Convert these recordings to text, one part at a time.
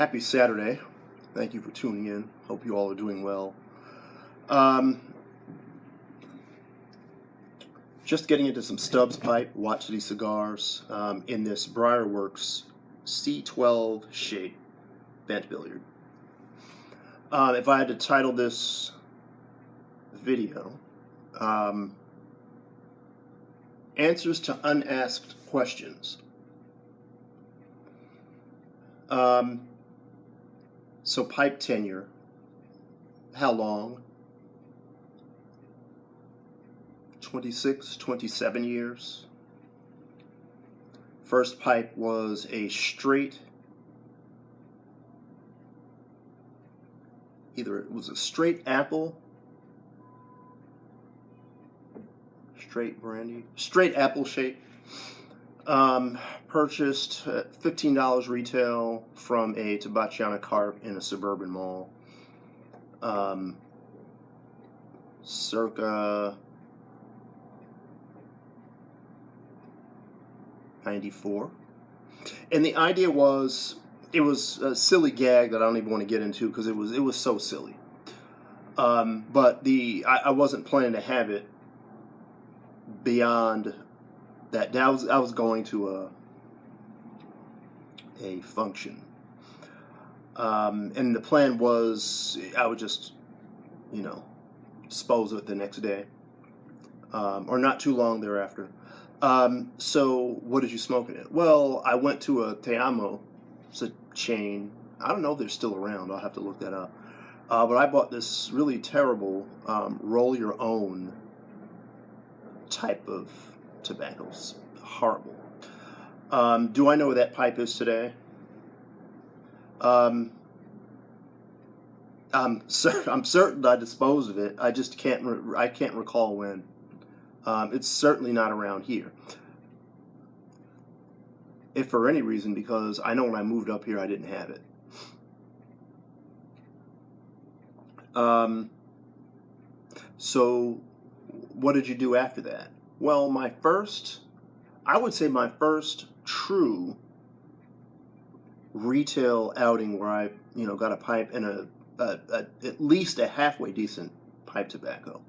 Happy Saturday. Thank you for tuning in. Hope you all are doing well. Um, just getting into some Stubbs pipe, Watch These Cigars, in this Briarworks C12 shape bench billiard. If I had to title this video, Answers to Unasked Questions. So pipe tenure, how long? 26, 27 years. First pipe was a straight, either it was a straight apple, straight apple shape. Purchased at $15 retail from a Tabacciana cart in a suburban mall. Circa 94. And the idea was, it was a silly gag that I don't even want to get into because it was so silly. But I wasn't planning to have it beyond that. I was going to a function, and the plan was I would just, dispose of it the next day, or not too long thereafter. So what did you smoke in it? Well, I went to a Te Amo, it's a chain. I don't know if they're still around. I'll have to look that up. But I bought this really terrible roll your own type of tobaccos. Horrible. Do I know where that pipe is today? I'm certain I disposed of it. I just can't recall when. It's certainly not around here. If for any reason, because I know when I moved up here I didn't have it. So what did you do after that? Well, I would say my first true retail outing where I, got a pipe and at least a halfway decent pipe tobacco.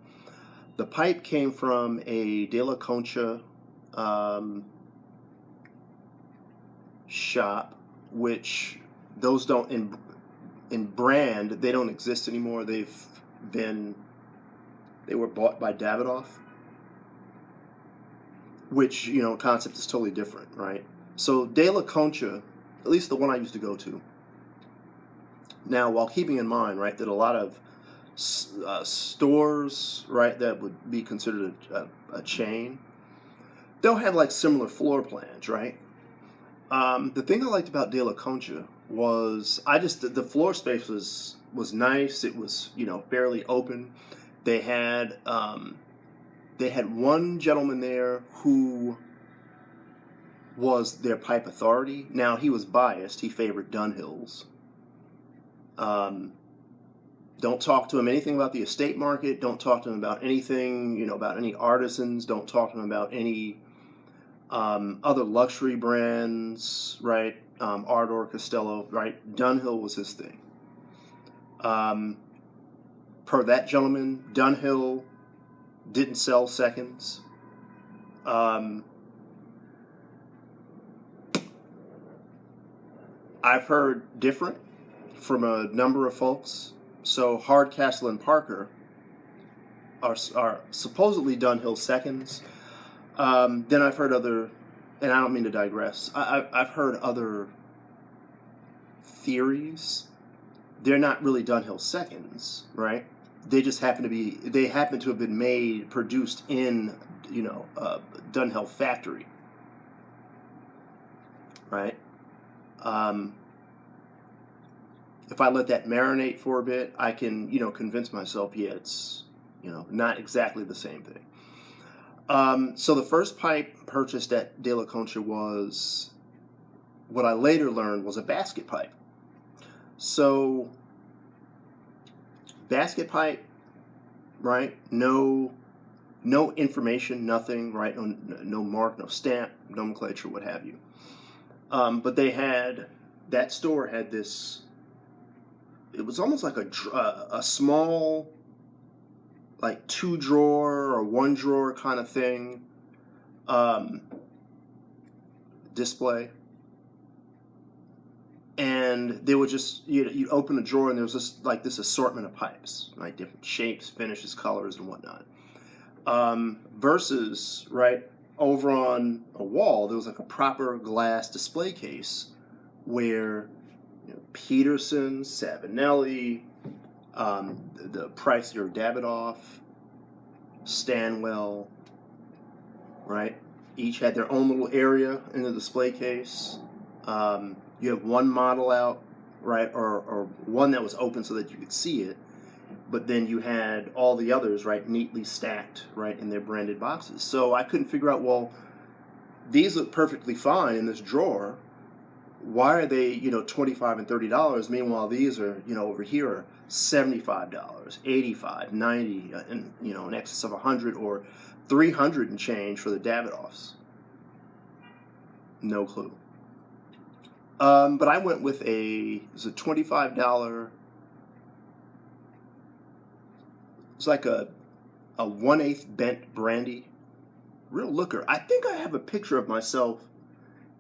The pipe came from a De La Concha shop, which those don't, in brand, they don't exist anymore. They were bought by Davidoff, which, concept is totally different, right? So De La Concha, at least the one I used to go to. Now, while keeping in mind, right, that a lot of stores, right, that would be considered a chain, they'll have like similar floor plans, right? The thing I liked about De La Concha was the floor space was nice. It was, fairly open. They had one gentleman there who was their pipe authority. Now, he was biased. He favored Dunhills. Don't talk to him anything about the estate market. Don't talk to him about anything, about any artisans. Don't talk to him about any other luxury brands, right? Ardor, Costello, right? Dunhill was his thing. Per that gentleman, Dunhill didn't sell seconds. I've heard different from a number of folks. So Hardcastle and Parker are supposedly Dunhill seconds. Then I've heard other, and I don't mean to digress, I've heard other theories. They're not really Dunhill seconds, right? They just happen to have been produced in, Dunhill factory, right? If I let that marinate for a bit, I can, convince myself, yeah, it's, not exactly the same thing. So the first pipe purchased at De La Concha was, what I later learned was a basket pipe. So, basket pipe, right? No information, nothing, right? No mark, no stamp, nomenclature, what have you. But they had that store had this. It was almost like a small, like 2 drawer or 1 drawer kind of thing, um, display. And they would just, you'd open a drawer and there was this assortment of pipes, right? Different shapes, finishes, colors, and whatnot. Versus, right, over on a wall, there was like a proper glass display case where Peterson, Savinelli, the Chrysler Davidoff, Stanwell, right? Each had their own little area in the display case. You have one model out, right, or one that was open so that you could see it, but then you had all the others, right, neatly stacked, right, in their branded boxes. So I couldn't figure out, well, these look perfectly fine in this drawer. Why are they, $25 and $30? Meanwhile, these are, over here are $75, $85, $90, and in excess of $100 or $300 and change for the Davidoffs. No clue. But I went with it was a $25. It's like a 1/8 bent brandy, real looker. I think I have a picture of myself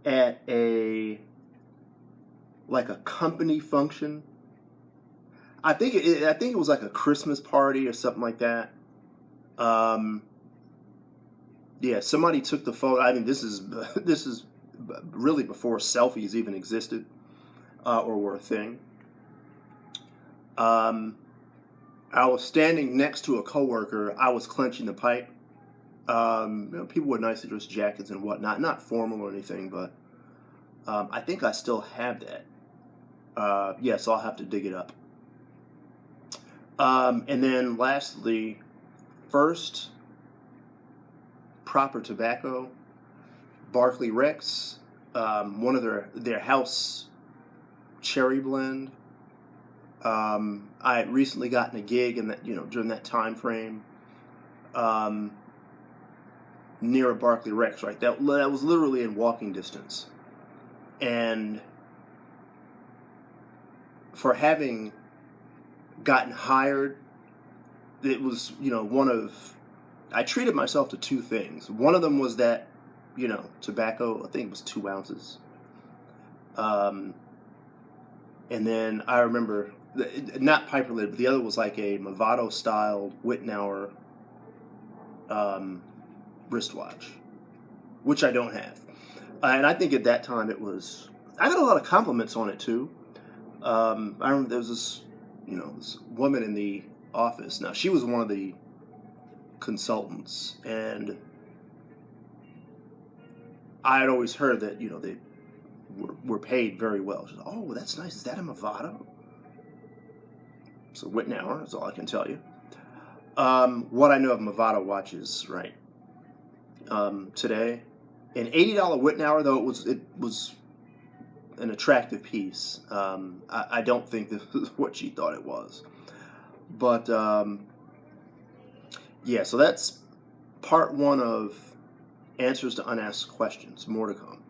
at a company function. I think it was like a Christmas party or something like that. Yeah, somebody took the photo. I mean, this is really before selfies even existed or were a thing. I was standing next to a coworker. I was clenching the pipe. People with nice dress jackets and whatnot, not formal or anything, but I think I still have that. Yes, I'll have to dig it up. And then lastly, first proper tobacco, Barclay Rex, one of their house cherry blend. I had recently gotten a gig in that, during that time frame, near a Barclay Rex, right? That was literally in walking distance. And for having gotten hired, it was, I treated myself to 2 things. One of them was that, tobacco, I think it was 2 ounces. And then I remember, not piper lid, but the other was like a Movado styled Wittenauer wristwatch, which I don't have. And I think at that time I got a lot of compliments on it too. I remember there was this woman in the office. Now, she was one of the consultants, and I had always heard that, they were paid very well. She was, oh, well, that's nice. Is that a Movado? So Wittenauer, that's all I can tell you. What I know of Movado watches, right? Today, an $80 Wittenauer, though it was an attractive piece. I don't think this is what she thought it was. But yeah, so that's part 1 of answers to unasked questions. More to come.